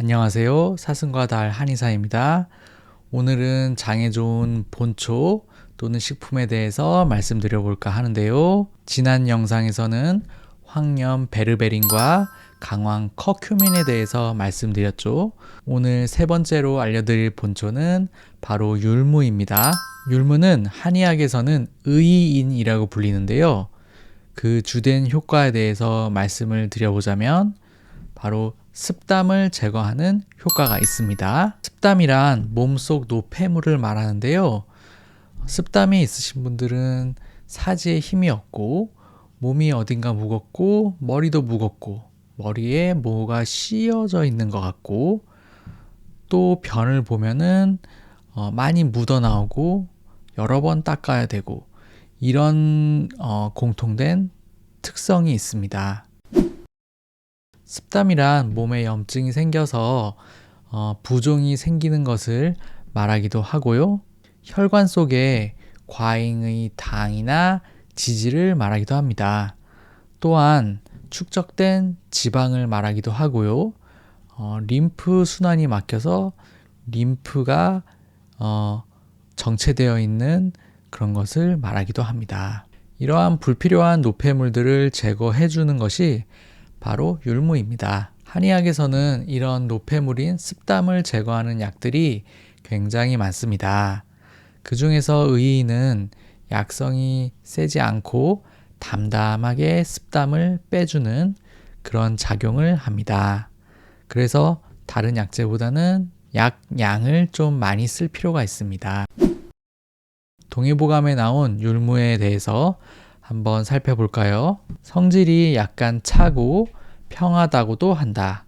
안녕하세요. 사슴과 달 한의사입니다. 오늘은 장에 좋은 본초 또는 식품에 대해서 말씀드려 볼까 하는데요. 지난 영상에서는 황염 베르베린과 강황 커큐민에 대해서 말씀드렸죠. 오늘 세 번째로 알려드릴 본초는 바로 율무입니다. 율무는 한의학에서는 의인이라고 불리는데요. 그 주된 효과에 대해서 말씀을 드려보자면 바로 습담을 제거하는 효과가 있습니다. 습담이란 몸속 노폐물을 말하는데요. 습담이 있으신 분들은 사지에 힘이 없고 몸이 어딘가 무겁고 머리도 무겁고 머리에 뭐가 씌어져 있는 것 같고 또 변을 보면은 많이 묻어나오고 여러 번 닦아야 되고 이런 공통된 특성이 있습니다. 습담이란 몸에 염증이 생겨서 부종이 생기는 것을 말하기도 하고요. 혈관 속에 과잉의 당이나 지질을 말하기도 합니다. 또한 축적된 지방을 말하기도 하고요. 림프 순환이 막혀서 림프가 정체되어 있는 그런 것을 말하기도 합니다. 이러한 불필요한 노폐물들을 제거해 주는 것이 바로 율무입니다. 한의학에서는 이런 노폐물인 습담을 제거하는 약들이 굉장히 많습니다. 그 중에서 의인은 약성이 세지 않고 담담하게 습담을 빼주는 그런 작용을 합니다. 그래서 다른 약재보다는 약량을 좀 많이 쓸 필요가 있습니다. 동의보감에 나온 율무에 대해서 한번 살펴볼까요? 성질이 약간 차고 평하다고도 한다.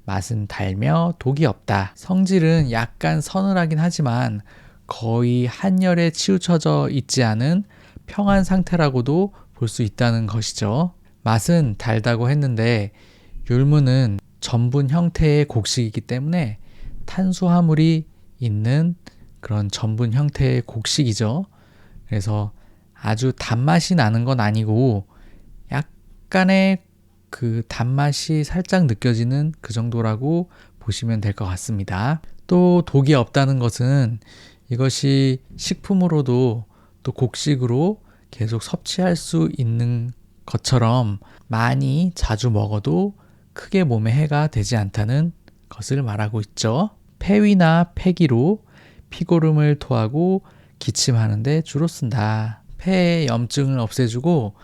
맛은 달며 독이 없다. 성질은 약간 서늘하긴 하지만 거의 한열에 치우쳐져 있지 않은 평한 상태라고도 볼 수 있다는 것이죠. 맛은 달다고 했는데 율무는 전분 형태의 곡식이기 때문에 탄수화물이 있는 그런 전분 형태의 곡식이죠. 그래서 아주 단맛이 나는 건 아니고 약간의 그 단맛이 살짝 느껴지는 그 정도라고 보시면 될 것 같습니다. 또 독이 없다는 것은 이것이 식품으로도 또 곡식으로 계속 섭취할 수 있는 것처럼 많이 자주 먹어도 크게 몸에 해가 되지 않다는 것을 말하고 있죠. 폐위나 폐기로 피고름을 토하고 기침하는 데 주로 쓴다. 폐의 염증을 없애주고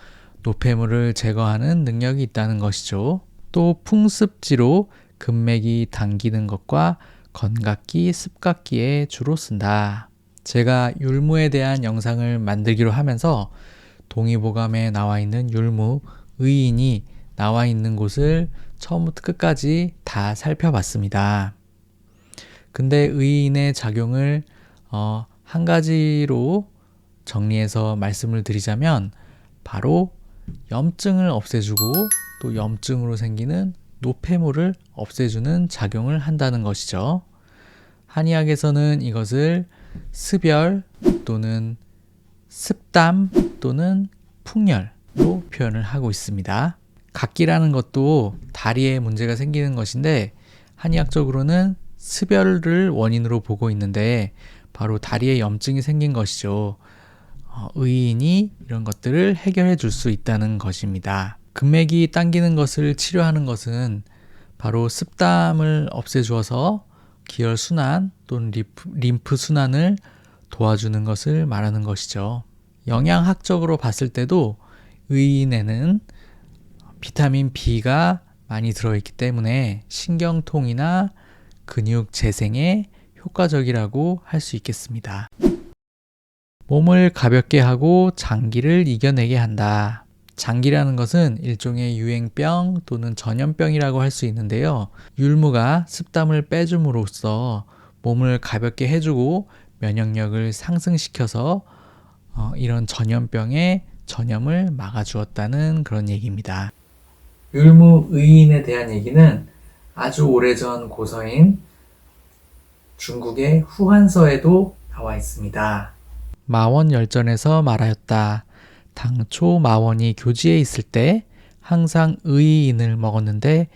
노폐물을 제거하는 능력이 있다는 것이죠. 또 풍습지로 금맥이 당기는 것과 건각기, 습각기에 주로 쓴다. 제가 율무에 대한 영상을 만들기로 하면서 동의보감에 나와 있는 율무, 의인이 나와 있는 곳을 처음부터 끝까지 다 살펴봤습니다. 근데 의인의 작용을 한 가지로 정리해서 말씀을 드리자면 바로 염증을 없애주고 또 염증으로 생기는 노폐물을 없애주는 작용을 한다는 것이죠. 한의학에서는 이것을 습열 또는 습담 또는 풍열로 표현을 하고 있습니다. 각기라는 것도 다리에 문제가 생기는 것인데 한의학적으로는 습열을 원인으로 보고 있는데 바로 다리에 염증이 생긴 것이죠. 의인이 이런 것들을 해결해 줄 수 있다는 것입니다. 금맥이 당기는 것을 치료하는 것은 바로 습담을 없애주어서 기혈순환 또는 림프 순환을 도와주는 것을 말하는 것이죠. 영양학적으로 봤을 때도 의인에는 비타민 B가 많이 들어있기 때문에 신경통이나 근육 재생에 효과적이라고 할 수 있겠습니다. 몸을 가볍게 하고 장기를 이겨내게 한다. 장기라는 것은 일종의 유행병 또는 전염병이라고 할 수 있는데요. 율무가 습담을 빼줌으로써 몸을 가볍게 해주고 면역력을 상승시켜서 이런 전염병의 전염을 막아주었다는 그런 얘기입니다. 율무의인에 대한 얘기는 아주 오래전 고서인 중국의 후한서에도 나와 있습니다. 마원열전에서 말하였다. 당초 마원이 교지에 있을 때 항상 의인을 먹었는데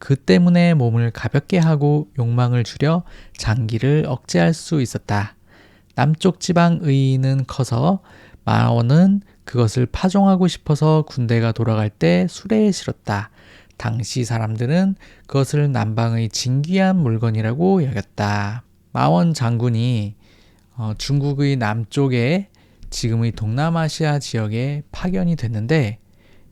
그 때문에 몸을 가볍게 하고 욕망을 줄여 장기를 억제할 수 있었다. 남쪽 지방 의인은 커서 마원은 그것을 파종하고 싶어서 군대가 돌아갈 때 수레에 실었다. 당시 사람들은 그것을 남방의 진귀한 물건이라고 여겼다. 마원 장군이 중국의 남쪽에 지금의 동남아시아 지역에 파견이 됐는데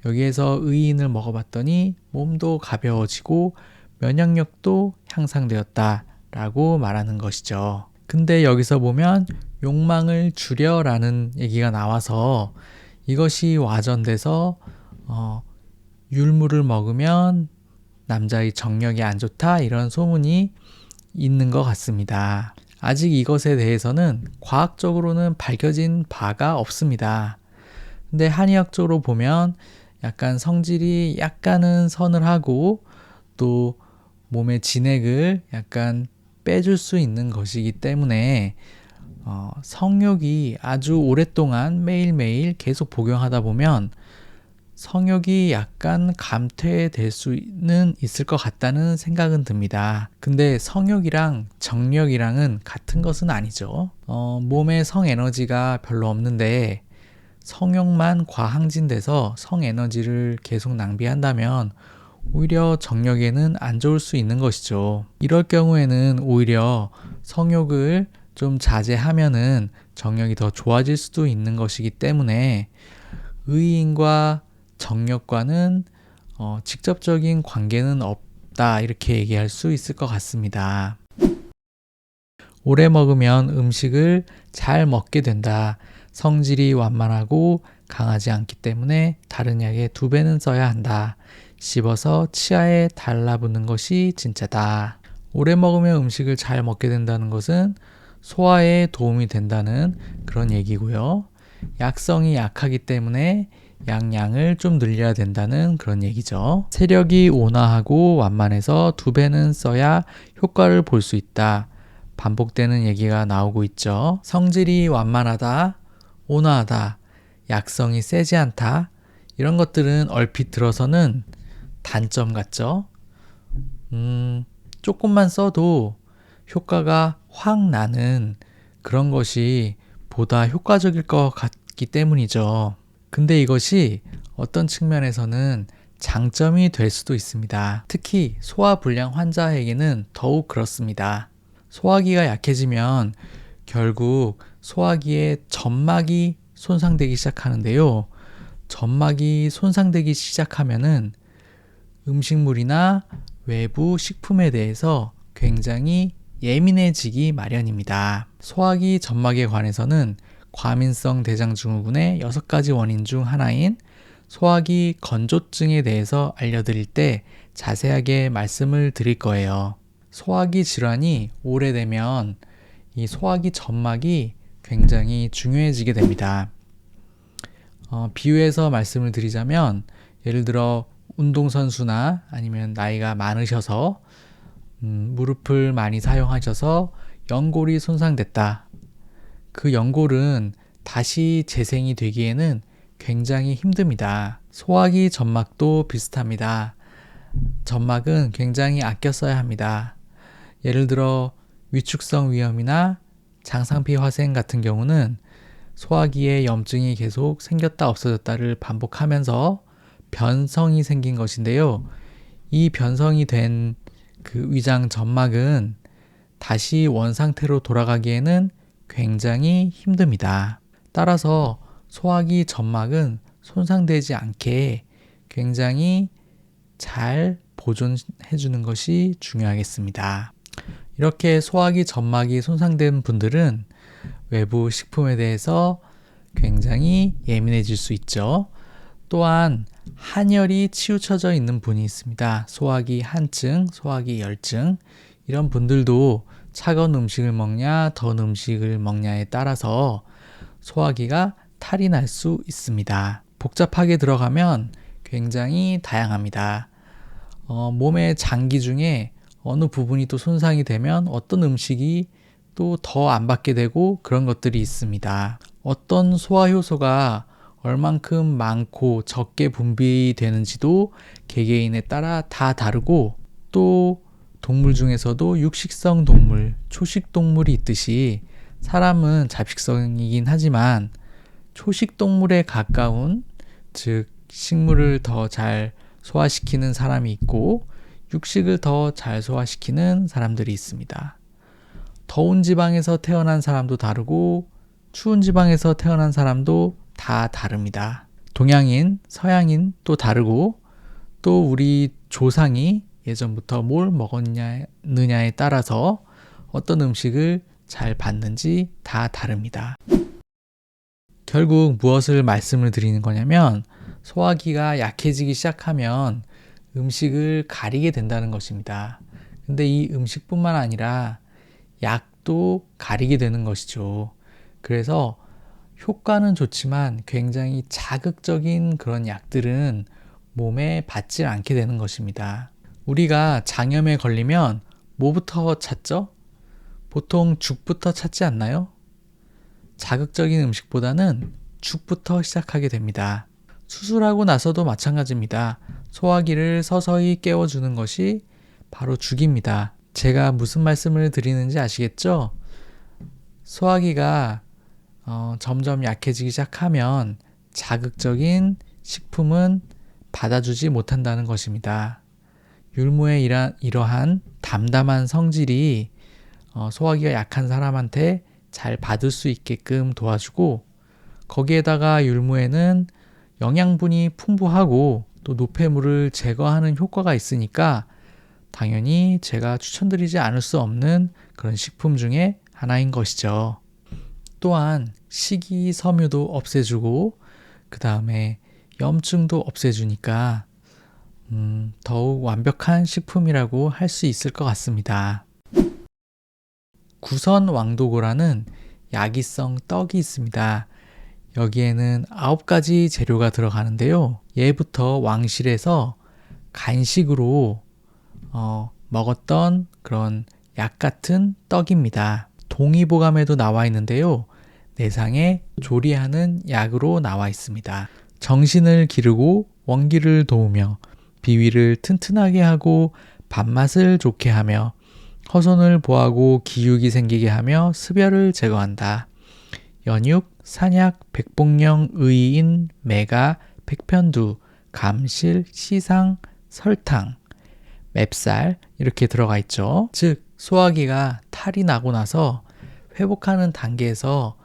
여기에서 의인을 먹어봤더니 몸도 가벼워지고 면역력도 향상되었다라고 말하는 것이죠. 근데 여기서 보면 욕망을 줄여라는 얘기가 나와서 이것이 와전돼서 율무를 먹으면 남자의 정력이 안 좋다 이런 소문이 있는 것 같습니다. 아직 이것에 대해서는 과학적으로는 밝혀진 바가 없습니다. 근데 한의학적으로 보면 약간 성질이 약간은 서늘하고 또 몸의 진액을 약간 빼줄 수 있는 것이기 때문에 성욕이 아주 오랫동안 매일매일 계속 복용하다 보면 성욕이 약간 감퇴될 수는 있을 것 같다는 생각은 듭니다. 근데 성욕이랑 정력이랑은 같은 것은 아니죠. 몸에 성에너지가 별로 없는데 성욕만 과항진돼서 성에너지를 계속 낭비한다면 오히려 정력에는 안 좋을 수 있는 것이죠. 이럴 경우에는 오히려 성욕을 좀 자제하면은 정력이 더 좋아질 수도 있는 것이기 때문에 의인과 정력과는 직접적인 관계는 없다 이렇게 얘기할 수 있을 것 같습니다. 오래 먹으면 음식을 잘 먹게 된다. 성질이 완만하고 강하지 않기 때문에 다른 약에 2배는 써야 한다. 씹어서 치아에 달라붙는 것이 진짜다. 오래 먹으면 음식을 잘 먹게 된다는 것은 소화에 도움이 된다는 그런 얘기고요. 약성이 약하기 때문에 양을 좀 늘려야 된다는 그런 얘기죠. 세력이 온화하고 완만해서 2배는 써야 효과를 볼 수 있다. 반복되는 얘기가 나오고 있죠. 성질이 완만하다, 온화하다, 약성이 세지 않다. 이런 것들은 얼핏 들어서는 단점 같죠? 조금만 써도 효과가 확 나는 그런 것이 보다 효과적일 것 같기 때문이죠. 근데 이것이 어떤 측면에서는 장점이 될 수도 있습니다. 특히 소화불량 환자에게는 더욱 그렇습니다. 소화기가 약해지면 결국 소화기의 점막이 손상되기 시작하는데요. 점막이 손상되기 시작하면은 음식물이나 외부 식품에 대해서 굉장히 예민해지기 마련입니다. 소화기 점막에 관해서는 과민성 대장증후군의 6가지 원인 중 하나인 소화기 건조증에 대해서 알려드릴 때 자세하게 말씀을 드릴 거예요. 소화기 질환이 오래되면 이 소화기 점막이 굉장히 중요해지게 됩니다. 비유해서 말씀을 드리자면 예를 들어 운동선수나 아니면 나이가 많으셔서 무릎을 많이 사용하셔서 연골이 손상됐다. 그 연골은 다시 재생이 되기에는 굉장히 힘듭니다. 소화기 점막도 비슷합니다. 점막은 굉장히 아껴 써야 합니다. 예를 들어 위축성 위염이나 장상피 화생 같은 경우는 소화기에 염증이 계속 생겼다 없어졌다를 반복하면서 변성이 생긴 것인데요. 이 변성이 된 그 위장 점막은 다시 원상태로 돌아가기에는 굉장히 힘듭니다. 따라서 소화기 점막은 손상되지 않게 굉장히 잘 보존해 주는 것이 중요하겠습니다. 이렇게 소화기 점막이 손상된 분들은 외부 식품에 대해서 굉장히 예민해질 수 있죠. 또한 한열이 치우쳐져 있는 분이 있습니다. 소화기 한증, 소화기 열증 이런 분들도 차가운 음식을 먹냐 더운 음식을 먹냐에 따라서 소화기가 탈이 날 수 있습니다. 복잡하게 들어가면 굉장히 다양합니다. 몸의 장기 중에 어느 부분이 또 손상이 되면 어떤 음식이 또 더 안 받게 되고 그런 것들이 있습니다. 어떤 소화 효소가 얼만큼 많고 적게 분비되는지도 개개인에 따라 다 다르고 또 동물 중에서도 육식성 동물, 초식 동물이 있듯이 사람은 잡식성이긴 하지만 초식 동물에 가까운, 즉 식물을 더 잘 소화시키는 사람이 있고 육식을 더 잘 소화시키는 사람들이 있습니다. 더운 지방에서 태어난 사람도 다르고 추운 지방에서 태어난 사람도 다 다릅니다. 동양인, 서양인 또 다르고 또 우리 조상이 예전부터 뭘 먹었느냐에 따라서 어떤 음식을 잘 받는지 다 다릅니다. 결국 무엇을 말씀을 드리는 거냐면 소화기가 약해지기 시작하면 음식을 가리게 된다는 것입니다. 근데 이 음식뿐만 아니라 약도 가리게 되는 것이죠. 그래서 효과는 좋지만 굉장히 자극적인 그런 약들은 몸에 받지 않게 되는 것입니다. 우리가 장염에 걸리면 뭐부터 찾죠? 보통 죽부터 찾지 않나요? 자극적인 음식보다는 죽부터 시작하게 됩니다. 수술하고 나서도 마찬가지입니다. 소화기를 서서히 깨워주는 것이 바로 죽입니다. 제가 무슨 말씀을 드리는지 아시겠죠? 소화기가 점점 약해지기 시작하면 자극적인 식품은 받아주지 못한다는 것입니다. 율무의 이러한 담담한 성질이 소화기가 약한 사람한테 잘 받을 수 있게끔 도와주고, 거기에다가 율무에는 영양분이 풍부하고 또 노폐물을 제거하는 효과가 있으니까 당연히 제가 추천드리지 않을 수 없는 그런 식품 중에 하나인 것이죠. 또한 식이섬유도 없애주고 그 다음에 염증도 없애주니까 더욱 완벽한 식품이라고 할 수 있을 것 같습니다. 구선왕도고라는 야기성 떡이 있습니다. 여기에는 9가지 재료가 들어가는데요. 예부터 왕실에서 간식으로 먹었던 그런 약 같은 떡입니다. 동의보감에도 나와 있는데요. 내상에 조리하는 약으로 나와 있습니다. 정신을 기르고 원기를 도우며 비위를 튼튼하게 하고 밥맛을 좋게 하며 허손을 보하고 기육이 생기게 하며 습열을 제거한다. 연육, 산약, 백복령, 의인, 매가, 백편두, 감실, 시상, 설탕, 맵쌀 이렇게 들어가 있죠. 즉 소화기가 탈이 나고 나서 회복하는 단계에서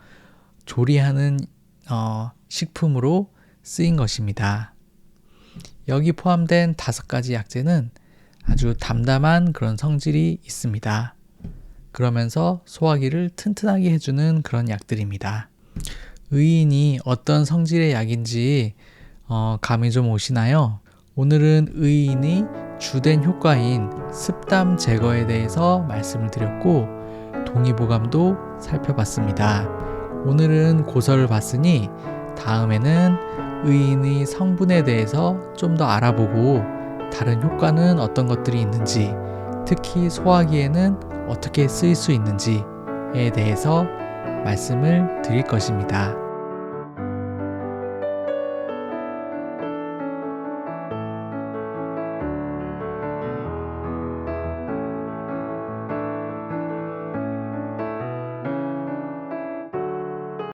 조리하는 식품으로 쓰인 것입니다. 여기 포함된 5가지 약재는 아주 담담한 그런 성질이 있습니다. 그러면서 소화기를 튼튼하게 해주는 그런 약들입니다. 의인이 어떤 성질의 약인지 감이 좀 오시나요? 오늘은 의인이 주된 효과인 습담 제거에 대해서 말씀을 드렸고 동의보감도 살펴봤습니다. 오늘은 고서를 봤으니 다음에는 의인의 성분에 대해서 좀 더 알아보고 다른 효과는 어떤 것들이 있는지, 특히 소화기에는 어떻게 쓰일 수 있는지에 대해서 말씀을 드릴 것입니다.